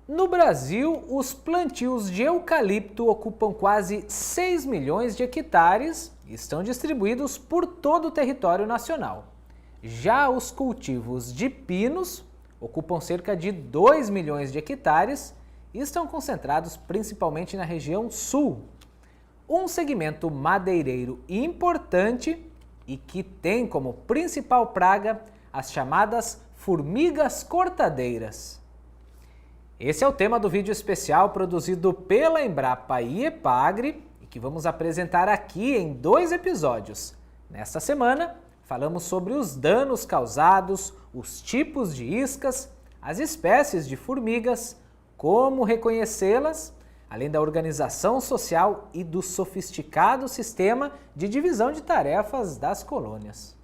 No Brasil, os plantios de eucalipto ocupam quase 6 milhões de hectares e estão distribuídos por todo o território nacional. Já os cultivos de pinos ocupam cerca de 2 milhões de hectares e estão concentrados principalmente na região sul. Um segmento madeireiro importante e que tem como principal praga as chamadas formigas cortadeiras. Esse é o tema do vídeo especial produzido pela Embrapa e Epagre e que vamos apresentar aqui em 2 episódios. Nesta semana, falamos sobre os danos causados, os tipos de iscas, as espécies de formigas, como reconhecê-las, além da organização social e do sofisticado sistema de divisão de tarefas das colônias.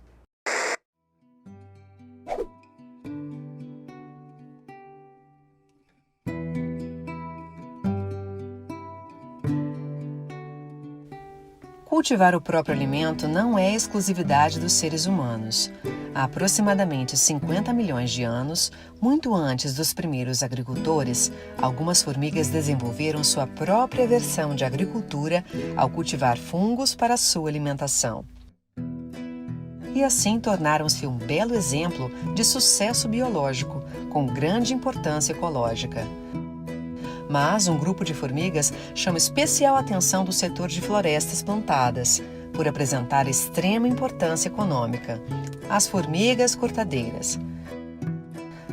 Cultivar o próprio alimento não é exclusividade dos seres humanos. Há aproximadamente 50 milhões de anos, muito antes dos primeiros agricultores, algumas formigas desenvolveram sua própria versão de agricultura ao cultivar fungos para sua alimentação. E assim tornaram-se um belo exemplo de sucesso biológico, com grande importância ecológica. Mas um grupo de formigas chama especial atenção do setor de florestas plantadas, por apresentar extrema importância econômica: as formigas cortadeiras.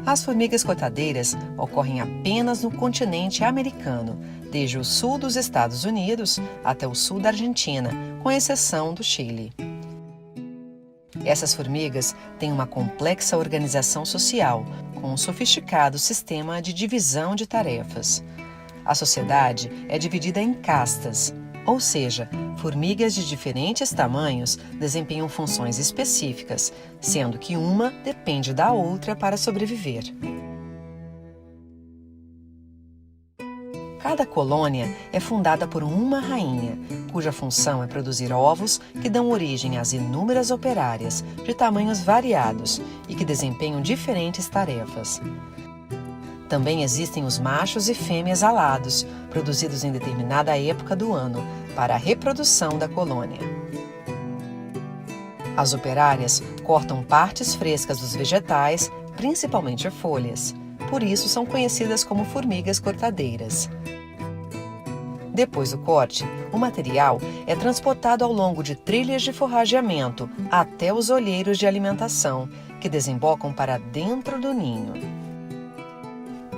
As formigas cortadeiras ocorrem apenas no continente americano, desde o sul dos Estados Unidos até o sul da Argentina, com exceção do Chile. Essas formigas têm uma complexa organização social, com um sofisticado sistema de divisão de tarefas. A sociedade é dividida em castas, ou seja, formigas de diferentes tamanhos desempenham funções específicas, sendo que uma depende da outra para sobreviver. Cada colônia é fundada por uma rainha, cuja função é produzir ovos que dão origem às inúmeras operárias, de tamanhos variados e que desempenham diferentes tarefas. Também existem os machos e fêmeas alados, produzidos em determinada época do ano, para a reprodução da colônia. As operárias cortam partes frescas dos vegetais, principalmente folhas. Por isso são conhecidas como formigas cortadeiras. Depois do corte, o material é transportado ao longo de trilhas de forrageamento até os olheiros de alimentação, que desembocam para dentro do ninho.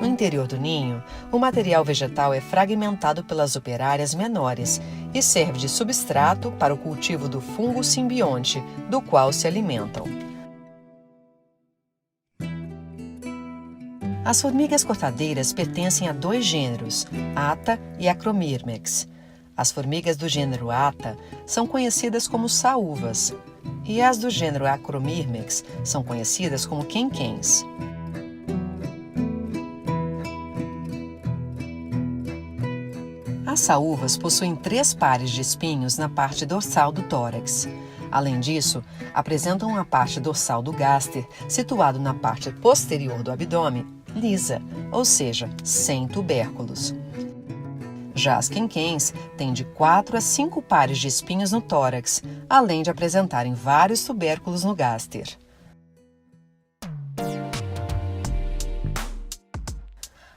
No interior do ninho, o material vegetal é fragmentado pelas operárias menores e serve de substrato para o cultivo do fungo simbionte, do qual se alimentam. As formigas cortadeiras pertencem a 2 gêneros, Atta e Acromyrmex. As formigas do gênero Atta são conhecidas como saúvas, e as do gênero Acromyrmex são conhecidas como quenquens. As saúvas possuem 3 pares de espinhos na parte dorsal do tórax. Além disso, apresentam a parte dorsal do gáster, situado na parte posterior do abdômen, lisa, ou seja, sem tubérculos. Já as quenquens têm de 4 a 5 pares de espinhos no tórax, além de apresentarem vários tubérculos no gáster.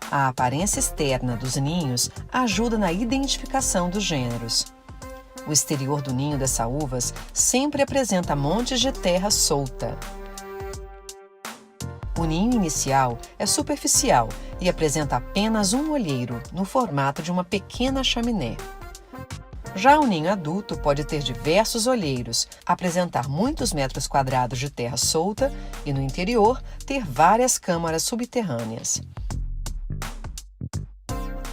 A aparência externa dos ninhos ajuda na identificação dos gêneros. O exterior do ninho das saúvas sempre apresenta montes de terra solta. O ninho inicial é superficial e apresenta apenas um olheiro, no formato de uma pequena chaminé. Já o ninho adulto pode ter diversos olheiros, apresentar muitos metros quadrados de terra solta e, no interior, ter várias câmaras subterrâneas.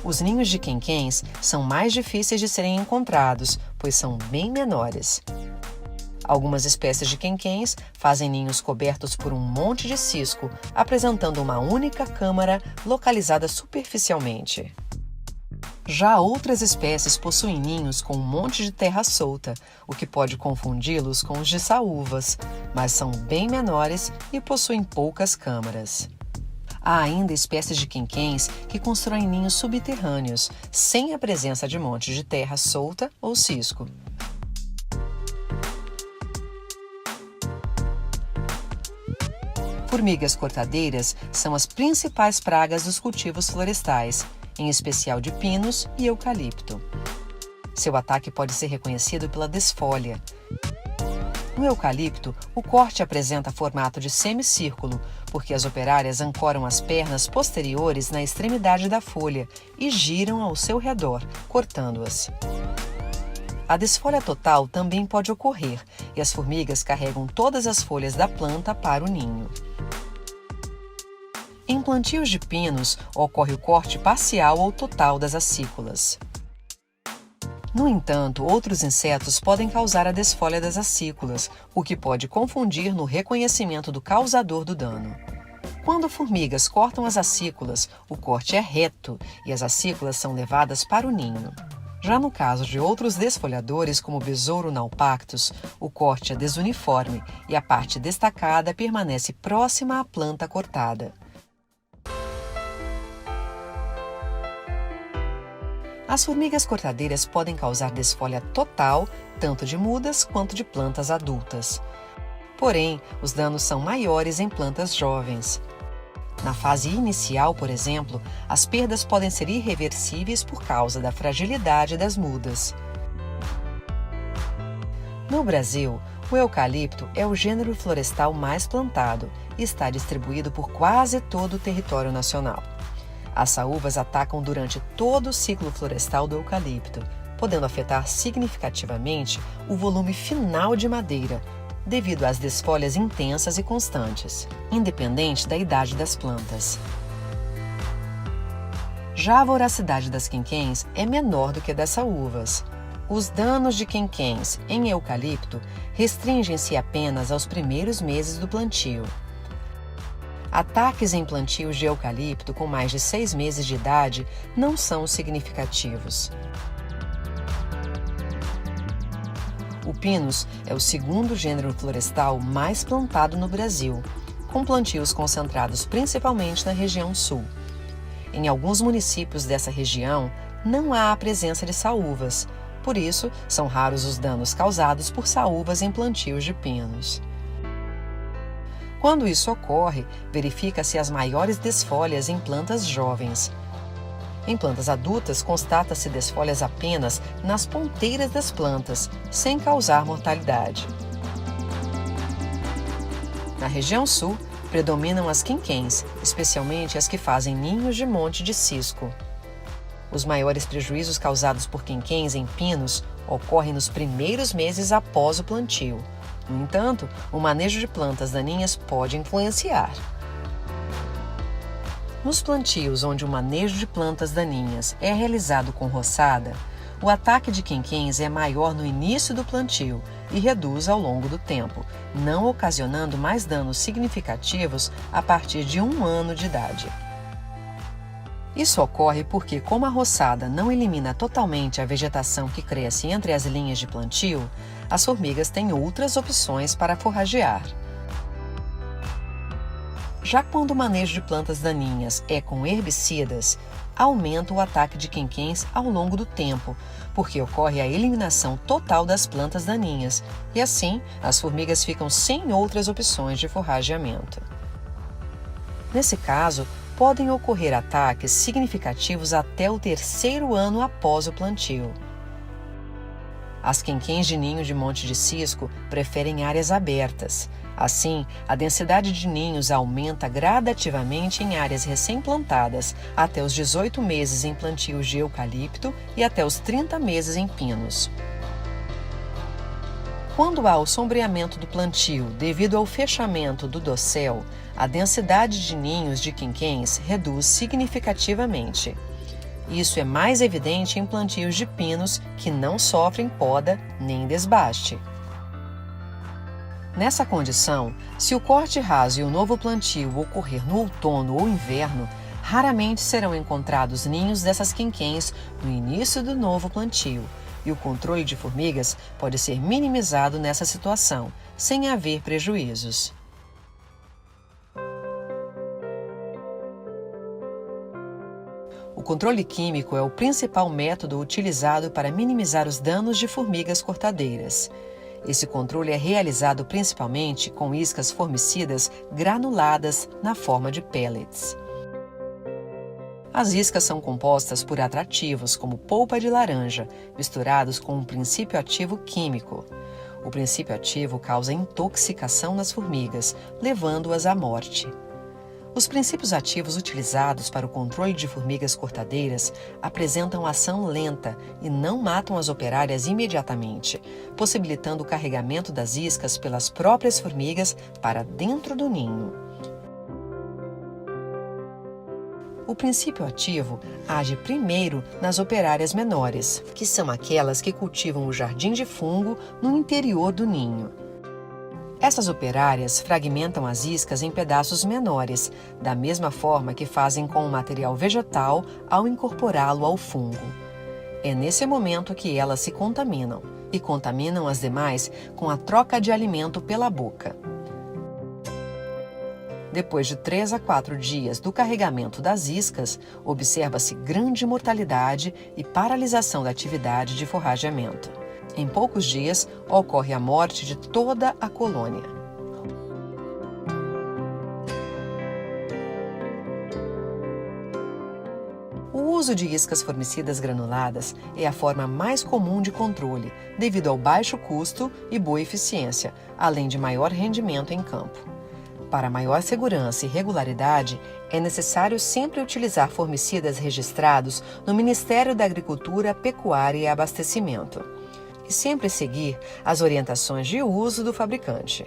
Os ninhos de quenquens são mais difíceis de serem encontrados, pois são bem menores. Algumas espécies de quenquens fazem ninhos cobertos por um monte de cisco, apresentando uma única câmara localizada superficialmente. Já outras espécies possuem ninhos com um monte de terra solta, o que pode confundi-los com os de saúvas, mas são bem menores e possuem poucas câmaras. Há ainda espécies de quinquéns que constroem ninhos subterrâneos, sem a presença de montes de terra solta ou cisco. Formigas cortadeiras são as principais pragas dos cultivos florestais, em especial de pinos e eucalipto. Seu ataque pode ser reconhecido pela desfolha. No eucalipto, o corte apresenta formato de semicírculo, porque as operárias ancoram as pernas posteriores na extremidade da folha e giram ao seu redor, cortando-as. A desfolha total também pode ocorrer, e as formigas carregam todas as folhas da planta para o ninho. Em plantios de pinos, ocorre o corte parcial ou total das acículas. No entanto, outros insetos podem causar a desfolha das acículas, o que pode confundir no reconhecimento do causador do dano. Quando formigas cortam as acículas, o corte é reto e as acículas são levadas para o ninho. Já no caso de outros desfolhadores, como o besouro naupactus, o corte é desuniforme e a parte destacada permanece próxima à planta cortada. As formigas cortadeiras podem causar desfolha total, tanto de mudas quanto de plantas adultas. Porém, os danos são maiores em plantas jovens. Na fase inicial, por exemplo, as perdas podem ser irreversíveis por causa da fragilidade das mudas. No Brasil, o eucalipto é o gênero florestal mais plantado e está distribuído por quase todo o território nacional. As saúvas atacam durante todo o ciclo florestal do eucalipto, podendo afetar significativamente o volume final de madeira, devido às desfolhas intensas e constantes, independente da idade das plantas. Já a voracidade das quinquéns é menor do que a das saúvas. Os danos de quinquéns em eucalipto restringem-se apenas aos primeiros meses do plantio. Ataques em plantios de eucalipto com mais de 6 meses de idade não são significativos. O pinus é o segundo gênero florestal mais plantado no Brasil, com plantios concentrados principalmente na região sul. Em alguns municípios dessa região, não há a presença de saúvas, por isso são raros os danos causados por saúvas em plantios de pinos. Quando isso ocorre, verifica-se as maiores desfolhas em plantas jovens. Em plantas adultas, constata-se desfolhas apenas nas ponteiras das plantas, sem causar mortalidade. Na região sul, predominam as quinquéns, especialmente as que fazem ninhos de monte de cisco. Os maiores prejuízos causados por quinquéns em pinos ocorrem nos primeiros meses após o plantio. No entanto, o manejo de plantas daninhas pode influenciar. Nos plantios onde o manejo de plantas daninhas é realizado com roçada, o ataque de quinquéns é maior no início do plantio e reduz ao longo do tempo, não ocasionando mais danos significativos a partir de 1 ano de idade. Isso ocorre porque, como a roçada não elimina totalmente a vegetação que cresce entre as linhas de plantio, as formigas têm outras opções para forragear. Já quando o manejo de plantas daninhas é com herbicidas, aumenta o ataque de quinquéns ao longo do tempo, porque ocorre a eliminação total das plantas daninhas, e assim as formigas ficam sem outras opções de forrageamento. Nesse caso, podem ocorrer ataques significativos até o 3º ano após o plantio. As quinquéns de ninho de monte de cisco preferem áreas abertas. Assim, a densidade de ninhos aumenta gradativamente em áreas recém-plantadas, até os 18 meses em plantios de eucalipto e até os 30 meses em pinos. Quando há o sombreamento do plantio devido ao fechamento do dossel, a densidade de ninhos de quinquéns reduz significativamente. Isso é mais evidente em plantios de pinos que não sofrem poda nem desbaste. Nessa condição, se o corte raso e o novo plantio ocorrer no outono ou inverno, raramente serão encontrados ninhos dessas quinquéns no início do novo plantio, e o controle de formigas pode ser minimizado nessa situação, sem haver prejuízos. O controle químico é o principal método utilizado para minimizar os danos de formigas cortadeiras. Esse controle é realizado principalmente com iscas formicidas granuladas na forma de pellets. As iscas são compostas por atrativos como polpa de laranja, misturados com um princípio ativo químico. O princípio ativo causa intoxicação nas formigas, levando-as à morte. Os princípios ativos utilizados para o controle de formigas cortadeiras apresentam ação lenta e não matam as operárias imediatamente, possibilitando o carregamento das iscas pelas próprias formigas para dentro do ninho. O princípio ativo age primeiro nas operárias menores, que são aquelas que cultivam o jardim de fungo no interior do ninho. Essas operárias fragmentam as iscas em pedaços menores, da mesma forma que fazem com o material vegetal ao incorporá-lo ao fungo. É nesse momento que elas se contaminam, e contaminam as demais com a troca de alimento pela boca. Depois de 3 a 4 dias do carregamento das iscas, observa-se grande mortalidade e paralisação da atividade de forrageamento. Em poucos dias, ocorre a morte de toda a colônia. O uso de iscas formicidas granuladas é a forma mais comum de controle, devido ao baixo custo e boa eficiência, além de maior rendimento em campo. Para maior segurança e regularidade, é necessário sempre utilizar formicidas registrados no Ministério da Agricultura, Pecuária e Abastecimento. E sempre seguir as orientações de uso do fabricante.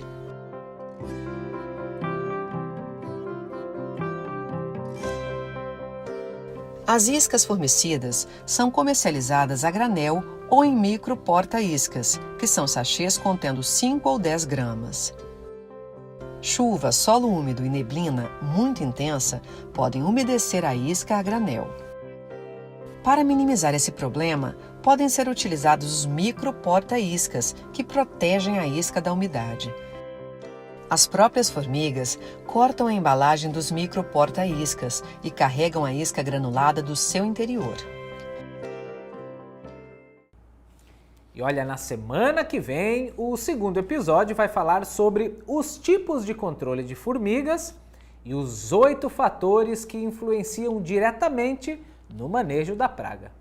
As iscas formicidas são comercializadas a granel ou em micro porta-iscas, que são sachês contendo 5 ou 10 gramas. Chuva, solo úmido e neblina muito intensa podem umedecer a isca a granel. Para minimizar esse problema, podem ser utilizados os micro porta-iscas, que protegem a isca da umidade. As próprias formigas cortam a embalagem dos micro porta-iscas e carregam a isca granulada do seu interior. E olha, na semana que vem, o segundo episódio vai falar sobre os tipos de controle de formigas e os 8 fatores que influenciam diretamente no manejo da praga.